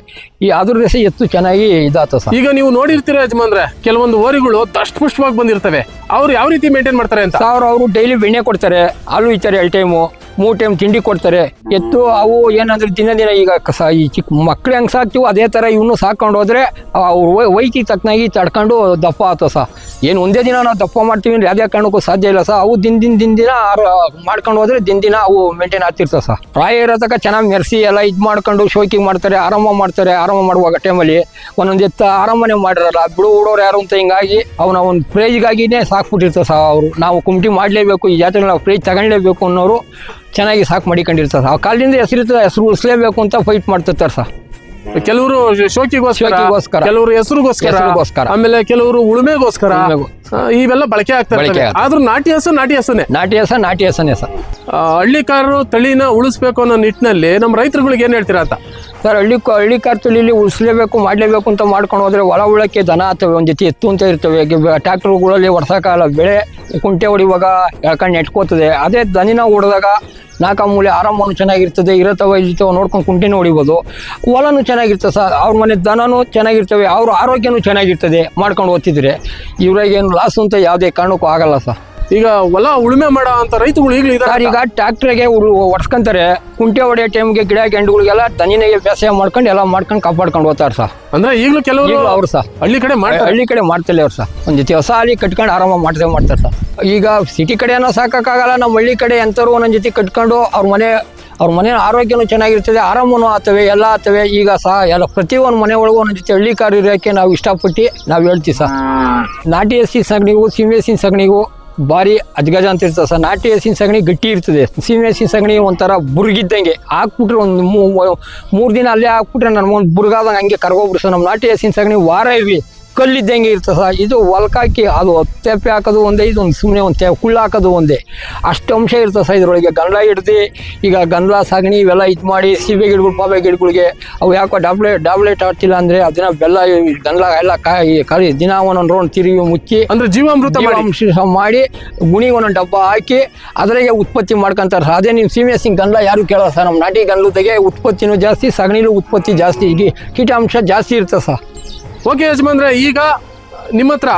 ಅದ್ರ ದೇಶ ಎತ್ತು ಚೆನ್ನಾಗಿ ಇದಾತ ಸಹ. ಈಗ ನೀವು ನೋಡಿರ್ತೀರ ಯಜಮಾನ್ರೆ, ಕೆಲವೊಂದು ಓರಿಗಳು ದಷ್ಟಪುಷ್ಟವಾಗಿ ಬಂದಿರ್ತವೆ. ಅವ್ರು ಯಾವ ರೀತಿ ಮೇಂಟೈನ್ ಮಾಡ್ತಾರೆ ಅಂತ? ಅವರು ಡೈಲಿ ಬೆಣ್ಣೆ ಕೊಡ್ತಾರೆ, ಹಾಲು ಇಚ್ತಾರೆ 2 ಟೈಮು, 3 ಟೈಮ್ ತಿಂಡಿ ಕೊಡ್ತಾರೆ. ಎತ್ತು ಅವು ಏನಂದ್ರೆ ದಿನ ಈಗ ಈ ಚಿಕ್ಕ ಮಕ್ಳು ಹೆಂಗೆ ಸಾಕ್ತೀವೋ ಅದೇ ಥರ ಇವನು ಸಾಕೊಂಡು ಹೋದ್ರೆ ಅವ್ರು ವೈಕಿ ತಕ್ಕನಾಗಿ ತಡ್ಕೊಂಡು ದಪ್ಪ ಆತ ಸಹ. ಏನು ಒಂದೇ ದಿನ ನಾವು ದಪ್ಪ ಮಾಡ್ತೀವಿ ಅಂದ್ರೆ ಯಾವುದೇ ಕಾರಣಕ್ಕೂ ಸಾಧ್ಯ ಇಲ್ಲ ಸಹ. ಅವು ದಿನ ಮಾಡ್ಕೊಂಡು ಹೋದ್ರೆ ದಿನ ಅವು ಮೇಂಟೈನ್ ಆಗ್ತಿರ್ತವೆ ಸಹ. ಪ್ರಾಯ ಇರೋ ತನಕ ಚೆನ್ನಾಗಿ ಮೆರೆಸಿ ಎಲ್ಲ ಇದು ಮಾಡ್ಕೊಂಡು ಶೋಕಿಂಗ್ ಮಾಡ್ತಾರೆ, ಆರಾಮ ಮಾಡುವಾಗ ಟೈಮಲ್ಲಿ ಒಂದೊಂದು ಎತ್ತ ಆರಾಮನೆ ಮಾಡಿರಲ್ಲ. ಬಿಡೋರು ಯಾರು ಅಂತ ಹಿಂಗಾಗಿ ಅವನ ಒಂದು ಪ್ರೈಜ್ಗಾಗಿನೇ ಸಾಕ್ಬಿಟ್ಟಿರ್ತಾರೆ ಸಹ. ಅವರು ನಾವು ಕುಮ್ಟಿ ಮಾಡಲೇಬೇಕು, ಈ ಜಾತ್ರೆ ನಾವು ಪ್ರೈಜ್ ತಗೊಳ್ಳೇಬೇಕು ಅನ್ನೋರು ಚೆನ್ನಾಗಿ ಸಾಕು ಮಾಡಿಕೊಂಡಿರ್ತಾರೆ ಸಹ. ಆ ಕಾಲದಿಂದ ಹೆಸರು ಉಳಿಸ್ಲೇಬೇಕು ಅಂತ ಫೈಟ್ ಮಾಡ್ತಿರ್ತಾರೆ ಸಹ. ಕೆಲವರು ಶೋಕಿಗೋಸ್ಕರ, ಕೆಲವರು ಹೆಸರುಗೋಸ್ಕರ, ಆಮೇಲೆ ಕೆಲವರು ಉಳುಮೆಗೋಸ್ಕರ ಇವೆಲ್ಲ ಬಳಕೆ ಆಗ್ತಾರೆ. ಆದ್ರೂ ನಾಟಿ ಹಸನೇ ಸರ್. ಹಳ್ಳಿಕಾರರು ತಳಿನ ಉಳಿಸ್ಬೇಕು ಅನ್ನೋ ನಿಟ್ಟಿನಲ್ಲಿ ನಮ್ಮ ರೈತರುಗಳಿಗೆ ಏನ್ ಹೇಳ್ತೀರಾ ಅಂತ? ಸರ್ ಹಳ್ಳಿಕಾರ ತಳಿಲಿ ಉಳಿಸ್ಲೇಬೇಕು ಮಾಡಲೇಬೇಕು ಅಂತ ಮಾಡ್ಕೊಂಡು ಹೋದ್ರೆ ಹೊಲ ಉಳಕ್ಕೆ ದನ ಆಗ್ತವೆ, ಒಂದು ಜೊತೆ ಎತ್ತು ಅಂತ ಇರ್ತವೆ. ಟ್ರ್ಯಾಕ್ಟರ್ಗಳಲ್ಲಿ ವರ್ಷಕಾಲ ಬೆಳೆ ಕುಂಟೆ ಹೊಡಿವಾಗ ಎಳ್ಕೊಂಡು ನೆಟ್ಕೋತದೆ. ಅದೇ ದನಿನ ಹೊಡೆದಾಗ 4 ಮೂಲೆ ಆರಾಮನು ಚೆನ್ನಾಗಿರ್ತದೆ. ಇರತ್ತವ ನೋಡ್ಕೊಂಡು ಕುಂಟೆನೂ ಹೊಡಿಬೋದು, ಹೊಲನೂ ಚೆನ್ನಾಗಿರ್ತದೆ ಸರ್. ಅವ್ರ ಮನೆ ದನನೂ ಚೆನ್ನಾಗಿರ್ತವೆ, ಅವ್ರ ಆರೋಗ್ಯನೂ ಚೆನ್ನಾಗಿರ್ತದೆ ಮಾಡ್ಕೊಂಡು ಓದ್ತಿದ್ರೆ. ಇವ್ರಾಗೇನು ಲಾಸ್ ಅಂತ ಯಾವುದೇ ಕಾರಣಕ್ಕೂ ಆಗಲ್ಲ ಸರ್. ಈಗ ಹೊಲ ಉಳುಮೆ ಮಾಡೋ ಅಂತ ರೈತಗಳು ಈಗಲೂ ಸರ್ ಇದ್ದಾರೆ. ಈಗ ಟ್ರ್ಯಾಕ್ಟರ್ಗೆ ಹೊಡ್ಸ್ಕೊಂತಾರೆ, ಕುಂಟೆ ಹೊಡೆಯೋ ಟೈಮ್ಗೆ ಗಿಡ ಗೆಂಡುಗಳಿಗೆಲ್ಲ ದನಿನಿಗೆ ಬೇಸಾಯ ಮಾಡ್ಕೊಂಡು ಎಲ್ಲ ಮಾಡ್ಕೊಂಡು ಕಾಪಾಡ್ಕೊಂಡು ಹೋಗ್ತಾರೆ ಸರ್. ಅಂದ್ರೆ ಈಗಲೂ ಕೆಲವರು ಅವ್ರು ಸರ್ ಹಳ್ಳಿ ಕಡೆ ಮಾಡ್ತಾರೆ. ಹಳ್ಳಿ ಕಡೆ ಮಾಡ್ತಿಲ್ಲ ಅವ್ರು ಸರ್. ಒಂದು ಜೊತೆ ಹೊಸ ಹಳ್ಳಿ ಕಟ್ಕೊಂಡು ಆರಾಮಾಗಿ ಮಾಡ್ತಾರೆ ಸರ್. ಈಗ ಸಿಟಿ ಕಡೆನೂ ಸಾಕಾಗಲ್ಲ, ನಮ್ಮ ಹಳ್ಳಿ ಕಡೆ ಎಂಥವ್ರು ಒಂದೊಂದು ಜೊತೆ ಕಟ್ಕೊಂಡು ಅವ್ರ ಮನೆ ಆರೋಗ್ಯನೂ ಚೆನ್ನಾಗಿರ್ತದೆ, ಆರಾಮನೂ ಆಗ್ತವೆ, ಎಲ್ಲ ಆಗ್ತವೆ. ಈಗ ಎಲ್ಲ ಪ್ರತಿಯೊಂದು ಮನೆ ಒಳಗೂ ಒಂದೊಂದು ಜೊತೆ ಹಳ್ಳಿ ಕಾರ್ ಇರೋಕ್ಕೆ ನಾವು ಇಷ್ಟಪಟ್ಟು ನಾವು ಹೇಳ್ತೀವಿ ಸರ್. ನಾಟಿ ಹಸಿ ಸಗಣಿಗೂ ಸೀಮೆ ಹಸಿನ ಸಗಣಿಗೂ ಭಾರಿ ಅಜ್ಗಜ ಅಂತ ಇರ್ತದೆ ಸರ್. ನಾಟಿ ಹಸಿನ ಸಗಣಿ ಗಟ್ಟಿ ಇರ್ತದೆ, ಸೀಮೆ ಹಸಿನ ಸಗಣಿ ಒಂಥರ ಬುರ್ಗಿದ್ದಂಗೆ ಹಾಕ್ಬಿಟ್ರೆ ಒಂದು 3 ದಿನ ಅಲ್ಲೇ ಹಾಕ್ಬಿಟ್ರೆ ನಮ್ಗೊಂದು ಬುರ್ಗಾದಂಗೆ ಹಂಗೆ ಕರ್ಗೋಗ್ಬಿಡ್ತು ಸರ್. ನಮ್ಮ ನಾಟಿ ಹಸಿನ ಸಗಣಿ ವಾರ ಇರಲಿ ಕಲ್ಲಿದ್ದಂಗೆ ಇರ್ತದೆ ಸರ್. ಇದು ಹೊಲ್ಕಾಕಿ ಅದು ತೆಪ್ಪೆ ಹಾಕೋದು ಒಂದೇ, ಇದೊಂದು ಸುಮ್ಮನೆ ಒಂದು ಕುಳ್ಳು ಹಾಕೋದು ಒಂದೇ, ಅಷ್ಟು ಅಂಶ ಇರ್ತದೆ ಸರ್ ಇದ್ರೊಳಗೆ. ಗಂಧ ಹಿಡ್ದು ಈಗ ಗಂಧ ಸಗಣಿ ಇವೆಲ್ಲ ಇದು ಮಾಡಿ ಸೀಬೆ ಗಿಡಗಳು ಪಾಬೆ ಗಿಡಗಳಿಗೆ ಅವು ಯಾಕೋ ಡಾಬ್ಲೆಟ್ ಆಗ್ತಿಲ್ಲ ಅಂದರೆ ಅದನ್ನ ಬೆಲ್ಲ ಗಂಧ ಎಲ್ಲ ಕಾಯಿ ದಿನ ಒಂದೊಂದು ರೌಂಡ್ ತಿರುಗಿ ಮುಚ್ಚಿ ಅಂದ್ರೆ ಜೀವಾಮೃತ ಮಾಡಿ ಗುಣಿಗೆ ಒಂದೊಂದು ಡಬ್ಬ ಹಾಕಿ ಅದ್ರಾಗೆ ಉತ್ಪತ್ತಿ ಮಾಡ್ಕೊಂತಾರೆ. ಅದೇ ನೀವು ಸೀಮೆ ಹಸಿನ ಗಂಧ ಯಾರು ಕೇಳೋಲ್ಲ ಸರ್. ನಮ್ಮ ನಾಟಿ ಗಂಧದಾಗೆ ಉತ್ಪತ್ತಿನೂ ಜಾಸ್ತಿ, ಸಗಣಿಲೂ ಉತ್ಪತ್ತಿ ಜಾಸ್ತಿ, ಈಗ ಕೀಟಾಂಶ ಜಾಸ್ತಿ ಇರ್ತದೆ ಸರ್. ಓಕೆ ಯಜಮಾನ್ರೆ, ಈಗ ನಿಮ್ಮ ಹತ್ರ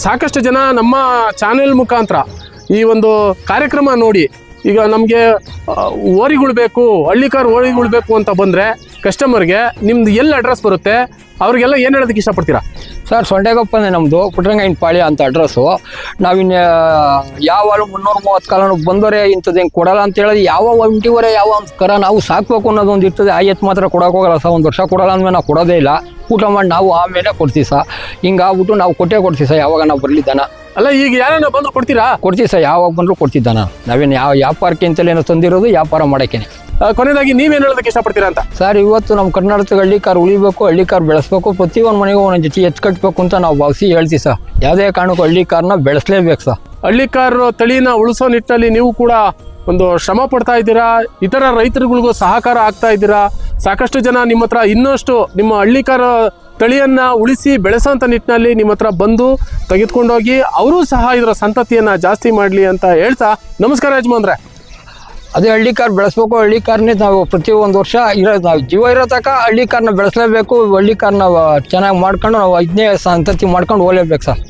ಸಾಕಷ್ಟು ಜನ ನಮ್ಮ ಚಾನೆಲ್ ಮುಖಾಂತರ ಈ ಒಂದು ಕಾರ್ಯಕ್ರಮ ನೋಡಿ ಈಗ ನಮಗೆ ಓರಿಗಳು ಬೇಕು, ಹಳ್ಳಿಕಾರ್ ಓರಿಗಳು ಬೇಕು ಅಂತ ಬಂದರೆ ಕಸ್ಟಮರ್ಗೆ ನಿಮ್ದು ಎಲ್ಲಿ ಅಡ್ರೆಸ್ ಬರುತ್ತೆ, ಅವ್ರಿಗೆಲ್ಲ ಏನು ಹೇಳೋದಕ್ಕೆ ಇಷ್ಟಪಡ್ತೀರಾ? ಸರ್ ಸೊಂಡೆಗೊಪ್ಪನೇ ನಮ್ಮದು, ಪುಟ್ರಂಗಾಯಿನ ಪಾಳ್ಯ ಅಂತ ಅಡ್ರೆಸ್ಸು. ನಾವಿನ್ನು ಯಾವ 330 ಕಾಲನು ಬಂದವರೇ ಇಂಥದ್ದು ಹೆಂಗೆ ಕೊಡಲ್ಲ ಅಂತ ಹೇಳೋದು, ಯಾವ ಒಂಟಿವರೆ ಯಾವ ಒಂದು ಕರ ನಾವು ಸಾಕಬೇಕು ಅನ್ನೋದು ಒಂದು ಇರ್ತದೆ. ಆಯತ್ತು ಮಾತ್ರ ಕೊಡೋಕೆ ಹೋಗಲ್ಲ ಸರ್. 1 ವರ್ಷ ಕೊಡಲ್ಲ ಅಂದಮೇಲೆ ನಾವು ಕೊಡೋದೇ ಇಲ್ಲ. ಊಟ ಮಾಡಿ ನಾವು ಆಮೇಲೆ ಕೊಡ್ತೀವಿ ಸರ್. ಹಿಂಗಾಗ್ಬಿಟ್ಟು ನಾವು ಕೊಡ್ತೀವಿ ಸರ್. ಯಾವಾಗ ನಾವು ಬರಲಿದ್ದಾನ ಅಲ್ಲ, ಈಗ ಯಾರನ್ನ ಬಂದ್ರು ಕೊಡ್ತೀರಾ? ಕೊಡ್ತೀವಿ ಸರ್, ಯಾವಾಗ ಬಂದರೂ ಕೊಡ್ತಿದ್ದಾನ. ನಾವೇನು ಯಾವ ವ್ಯಾಪಾರಕ್ಕೆ ಅಂತಲೇನೋ ತಂದಿರೋದು, ವ್ಯಾಪಾರ ಮಾಡೋಕ್ಕೇನೆ. ಕೊನೆಯದಾಗಿ ನೀವೇನು ಹೇಳೋದಕ್ಕೆ ಇಷ್ಟಪಡ್ತೀರಾ ಅಂತ? ಸರ್, ಇವತ್ತು ನಮ್ಮ ಕರ್ನಾಟಕದ ಹಳ್ಳಿಕಾರ್ ಉಳಿಬೇಕು, ಹಳ್ಳಿಕಾರ್ ಬೆಳೆಸ್ಬೇಕು, ಪ್ರತಿಯೊಂದು ಮನೆಗೂ ಒಂದೊಂದು ಜೊತೆ ಎತ್ತು ಕಟ್ಟಬೇಕು ಅಂತ ನಾವು ಭಾವಿಸಿ ಹೇಳ್ತೀವಿ ಸರ್. ಯಾವುದೇ ಕಾರಣಕ್ಕೂ ಹಳ್ಳಿಕಾರನ್ನ ಬೆಳೆಸಲೇಬೇಕು ಸರ್. ಹಳ್ಳಿಕಾರ್ ತಳಿನ ಉಳಿಸೋ ನಿಟ್ಟಿನಲ್ಲಿ ನೀವು ಕೂಡ ಒಂದು ಶ್ರಮ ಪಡ್ತಾ ಇದ್ದೀರಾ, ಇತರ ರೈತರುಗಳಿಗೂ ಸಹಕಾರ ಆಗ್ತಾ ಇದ್ದೀರಾ. ಸಾಕಷ್ಟು ಜನ ನಿಮ್ಮ ಹತ್ರ ಇನ್ನಷ್ಟು ನಿಮ್ಮ ಹಳ್ಳಿಕಾರ್ ತಳಿಯನ್ನ ಉಳಿಸಿ ಬೆಳೆಸೋಂಥ ನಿಟ್ಟಿನಲ್ಲಿ ನಿಮ್ಮ ಹತ್ರ ಬಂದು ತೆಗೆದುಕೊಂಡೋಗಿ ಅವರು ಸಹ ಇದರ ಸಂತತಿಯನ್ನ ಜಾಸ್ತಿ ಮಾಡಲಿ ಅಂತ ಹೇಳ್ತಾ ನಮಸ್ಕಾರ ಯಜಮಾನ್ರೆ. ಅದೇ ಹಳ್ಳಿಕಾರ್ ಬೆಳೆಸ್ಬೇಕು, ಹಳ್ಳಿಕಾರನೇ ನಾವು ಪ್ರತಿಯೊಂದು ವರ್ಷ ನಾವು ಜೀವ ಇರೋ ತನಕ ಹಳ್ಳಿಕಾರನ್ನ ಬೆಳೆಸಲೇಬೇಕು. ಹಳ್ಳಿಕಾರನ್ನ ಚೆನ್ನಾಗಿ ಮಾಡ್ಕೊಂಡು ನಾವು ಇದನ್ನೇ ಸಂತತಿ ಮಾಡ್ಕೊಂಡು ಹೋಗ್ಲೇಬೇಕು ಸರ್.